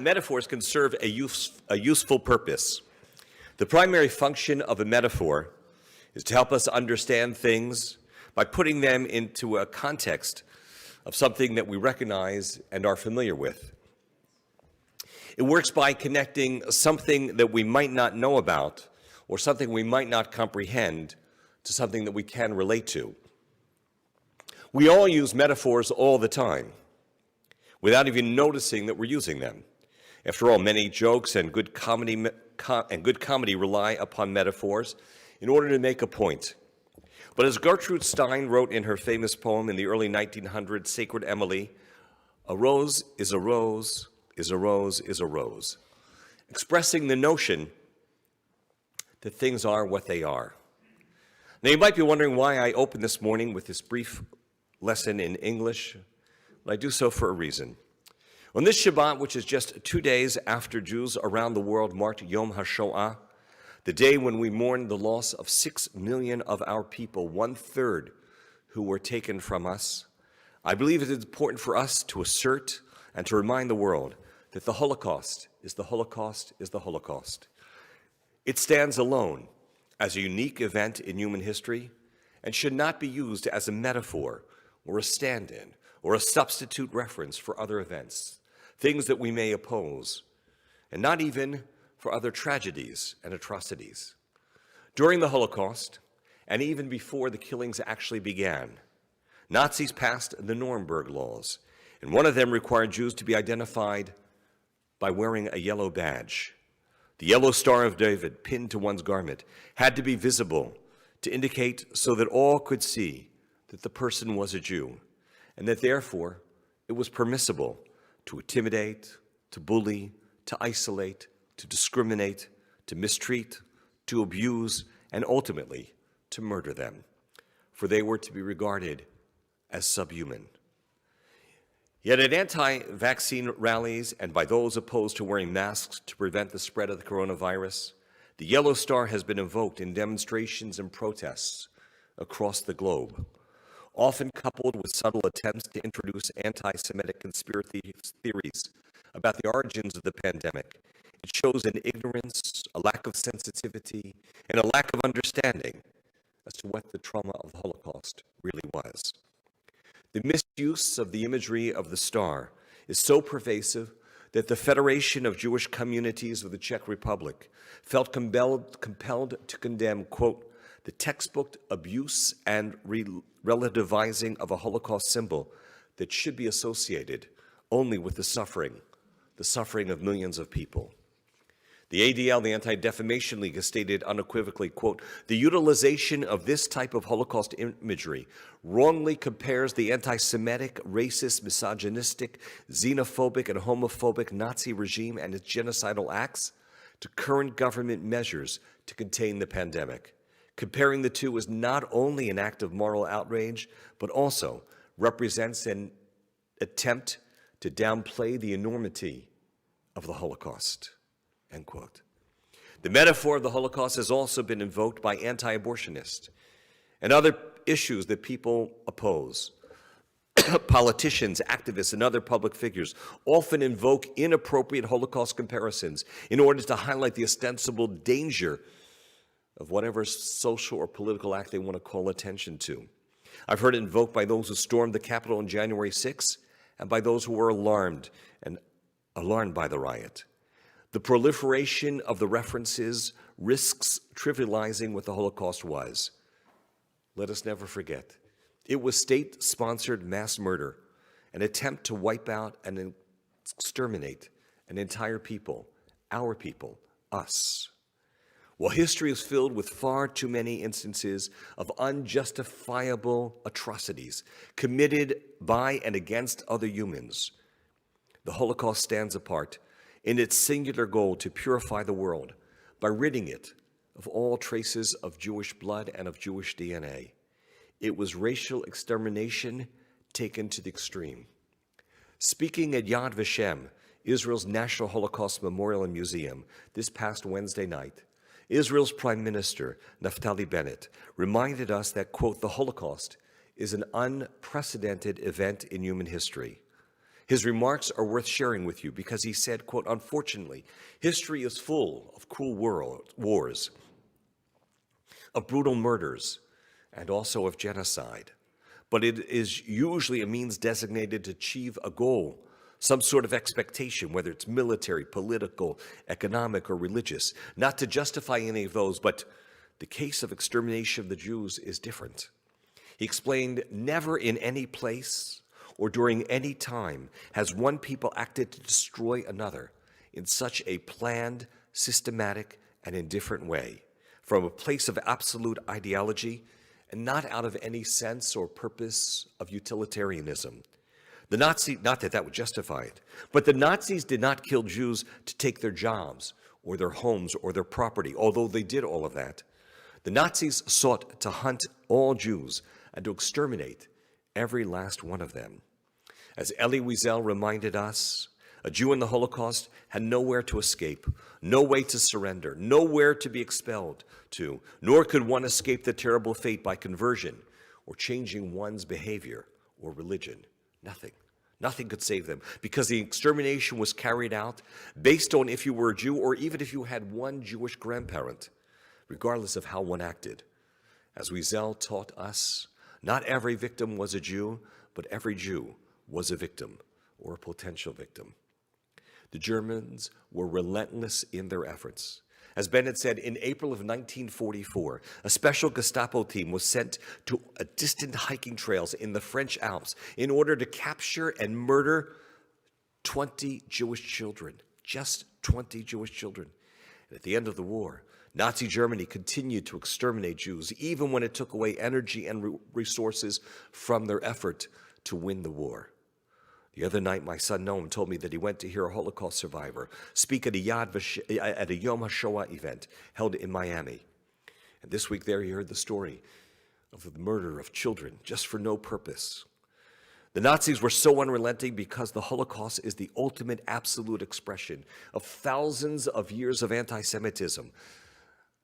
Metaphors can serve a useful purpose. The primary function of a metaphor is to help us understand things by putting them into a context of something that we recognize and are familiar with. It works by connecting something that we might not know about or something we might not comprehend to something that we can relate to. We all use metaphors all the time without even noticing that we're using them. After all, many jokes and good comedy rely upon metaphors in order to make a point. But as Gertrude Stein wrote in her famous poem in the early 1900s, Sacred Emily, a rose is a rose, is a rose, is a rose, expressing the notion that things are what they are. Now, you might be wondering why I open this morning with this brief lesson in English, but I do so for a reason. On this Shabbat, which is just 2 days after Jews around the world marked Yom HaShoah, the day when we mourn the loss of 6 million of our people, 1/3 who were taken from us, I believe it is important for us to assert and to remind the world that the Holocaust is the Holocaust is the Holocaust. It stands alone as a unique event in human history and should not be used as a metaphor or a stand-in or a substitute reference for other events, things that we may oppose, and not even for other tragedies and atrocities. During the Holocaust, and even before the killings actually began, Nazis passed the Nuremberg laws, and one of them required Jews to be identified by wearing a yellow badge. The yellow Star of David pinned to one's garment had to be visible to indicate so that all could see that the person was a Jew, and that therefore it was permissible to intimidate, to bully, to isolate, to discriminate, to mistreat, to abuse, and ultimately to murder them, for they were to be regarded as subhuman. Yet at anti-vaccine rallies and by those opposed to wearing masks to prevent the spread of the coronavirus, the yellow star has been invoked in demonstrations and protests across the globe, often coupled with subtle attempts to introduce anti-Semitic conspiracy theories about the origins of the pandemic. It shows an ignorance, a lack of sensitivity, and a lack of understanding as to what the trauma of the Holocaust really was. The misuse of the imagery of the star is so pervasive that the Federation of Jewish Communities of the Czech Republic felt compelled to condemn, quote, the textbook abuse and relativizing of a Holocaust symbol that should be associated only with the suffering of millions of people. The ADL, the Anti-Defamation League, has stated unequivocally, quote, the utilization of this type of Holocaust imagery wrongly compares the anti-Semitic, racist, misogynistic, xenophobic, and homophobic Nazi regime and its genocidal acts to current government measures to contain the pandemic. Comparing the two is not only an act of moral outrage, but also represents an attempt to downplay the enormity of the Holocaust. End quote. The metaphor of the Holocaust has also been invoked by anti-abortionists and other issues that people oppose. Politicians, activists, and other public figures often invoke inappropriate Holocaust comparisons in order to highlight the ostensible danger of whatever social or political act they want to call attention to. I've heard it invoked by those who stormed the Capitol on January 6th and by those who were alarmed by the riot. The proliferation of the references risks trivializing what the Holocaust was. Let us never forget. It was state-sponsored mass murder, an attempt to wipe out and exterminate an entire people, our people, us. While history is filled with far too many instances of unjustifiable atrocities committed by and against other humans, the Holocaust stands apart in its singular goal to purify the world by ridding it of all traces of Jewish blood and of Jewish DNA. It was racial extermination taken to the extreme. Speaking at Yad Vashem, Israel's National Holocaust Memorial and Museum, this past Wednesday night, Israel's Prime Minister, Naftali Bennett, reminded us that, quote, the Holocaust is an unprecedented event in human history. His remarks are worth sharing with you because he said, quote, "Unfortunately, history is full of cruel wars, of brutal murders, and also of genocide. But it is usually a means designated to achieve a goal, some sort of expectation, whether it's military, political, economic, or religious. Not to justify any of those, but the case of extermination of the Jews is different." He explained, "Never in any place or during any time has one people acted to destroy another in such a planned, systematic, and indifferent way, from a place of absolute ideology and not out of any sense or purpose of utilitarianism. The Nazi, not that that would justify it, but the Nazis did not kill Jews to take their jobs or their homes or their property, although they did all of that. The Nazis sought to hunt all Jews and to exterminate every last one of them. As Elie Wiesel reminded us, a Jew in the Holocaust had nowhere to escape, no way to surrender, nowhere to be expelled to, nor could one escape the terrible fate by conversion or changing one's behavior or religion. Nothing. Nothing could save them, because the extermination was carried out based on if you were a Jew or even if you had one Jewish grandparent, regardless of how one acted. As Wiesel taught us, not every victim was a Jew, but every Jew was a victim or a potential victim. The Germans were relentless in their efforts. As Bennett said, in April of 1944, a special Gestapo team was sent to distant hiking trails in the French Alps in order to capture and murder 20 Jewish children, just 20 Jewish children. And at the end of the war, Nazi Germany continued to exterminate Jews, even when it took away energy and resources from their effort to win the war. The other night, my son Noam told me that he went to hear a Holocaust survivor speak at a Yom HaShoah event held in Miami. And this week there he heard the story of the murder of children just for no purpose. The Nazis were so unrelenting because the Holocaust is the ultimate absolute expression of thousands of years of anti-Semitism.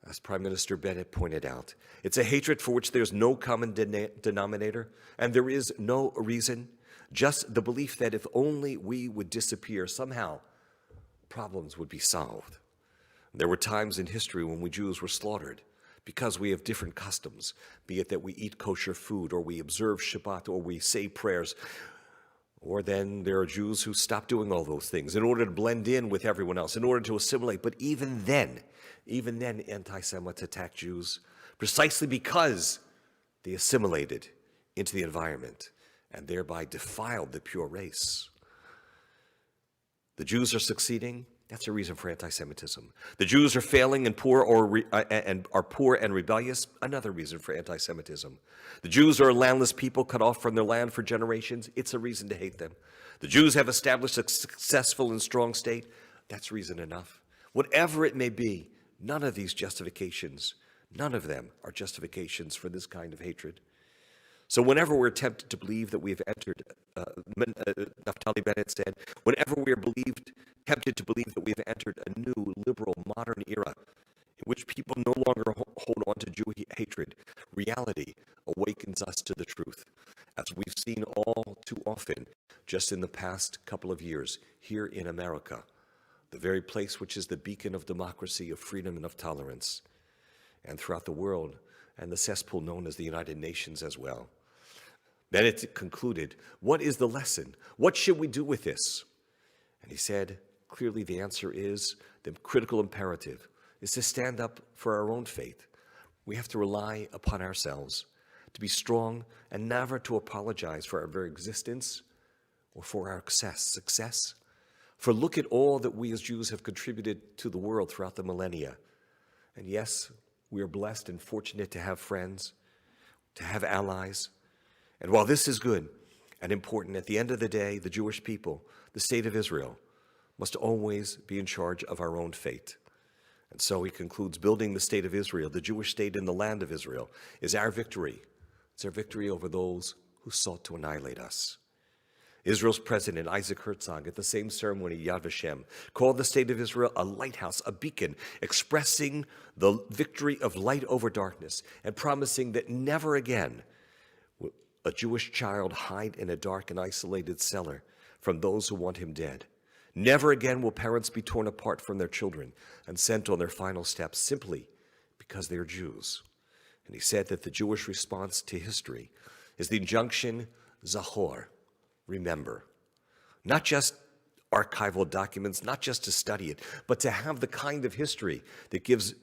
As Prime Minister Bennett pointed out, it's a hatred for which there's no common denominator, and there is no reason. Just the belief that if only we would disappear, somehow problems would be solved. There were times in history when we Jews were slaughtered because we have different customs, be it that we eat kosher food, or we observe Shabbat, or we say prayers. Or then there are Jews who stop doing all those things in order to blend in with everyone else, in order to assimilate. But even then, anti-Semites attacked Jews precisely because they assimilated into the environment and thereby defiled the pure race. The Jews are succeeding. That's a reason for anti-Semitism. The Jews are failing and poor and rebellious. Another reason for anti-Semitism. The Jews are a landless people cut off from their land for generations. It's a reason to hate them. The Jews have established a successful and strong state. That's reason enough. Whatever it may be, none of these justifications, none of them are justifications for this kind of hatred. So whenever we're tempted to believe that we have entered, Naftali Bennett said, whenever we are tempted to believe that we have entered a new, liberal, modern era in which people no longer hold on to Jew hatred, reality awakens us to the truth, as we've seen all too often just in the past couple of years here in America, the very place which is the beacon of democracy, of freedom, and of tolerance, and throughout the world, and the cesspool known as the United Nations as well. Bennett concluded, what is the lesson? What should we do with this? And he said, clearly the answer is, the critical imperative is to stand up for our own faith. We have to rely upon ourselves, to be strong, and never to apologize for our very existence or for our success. For look at all that we as Jews have contributed to the world throughout the millennia. And yes, we are blessed and fortunate to have friends, to have allies. And while this is good and important, at the end of the day, the Jewish people, the state of Israel, must always be in charge of our own fate. And so he concludes, building the state of Israel, the Jewish state in the land of Israel, is our victory. It's our victory over those who sought to annihilate us. Israel's president, Isaac Herzog, at the same ceremony, Yad Vashem, called the state of Israel a lighthouse, a beacon, expressing the victory of light over darkness and promising that never again will a Jewish child hide in a dark and isolated cellar from those who want him dead. Never again will parents be torn apart from their children and sent on their final steps simply because they are Jews. And he said that the Jewish response to history is the injunction, Zachor, remember. Not just archival documents, not just to study it, but to have the kind of history that gives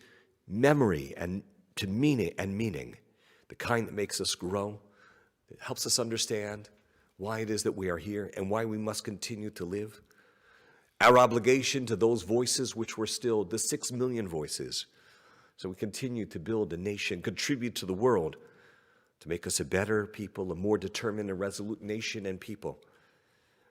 memory and to meaning, the kind that makes us grow, that helps us understand why it is that we are here and why we must continue to live. Our obligation to those voices which were stilled, the 6 million voices, so we continue to build a nation, contribute to the world, to make us a better people, a more determined and resolute nation and people.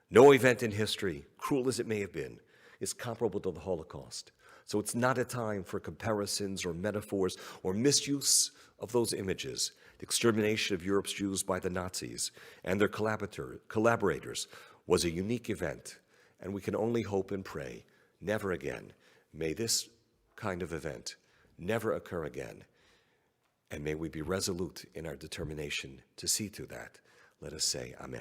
No event in history, cruel as it may have been, is comparable to the Holocaust. So it's not a time for comparisons or metaphors or misuse of those images. The extermination of Europe's Jews by the Nazis and their collaborators was a unique event, and we can only hope and pray, never again. May this kind of event never occur again, and may we be resolute in our determination to see to that. Let us say amen.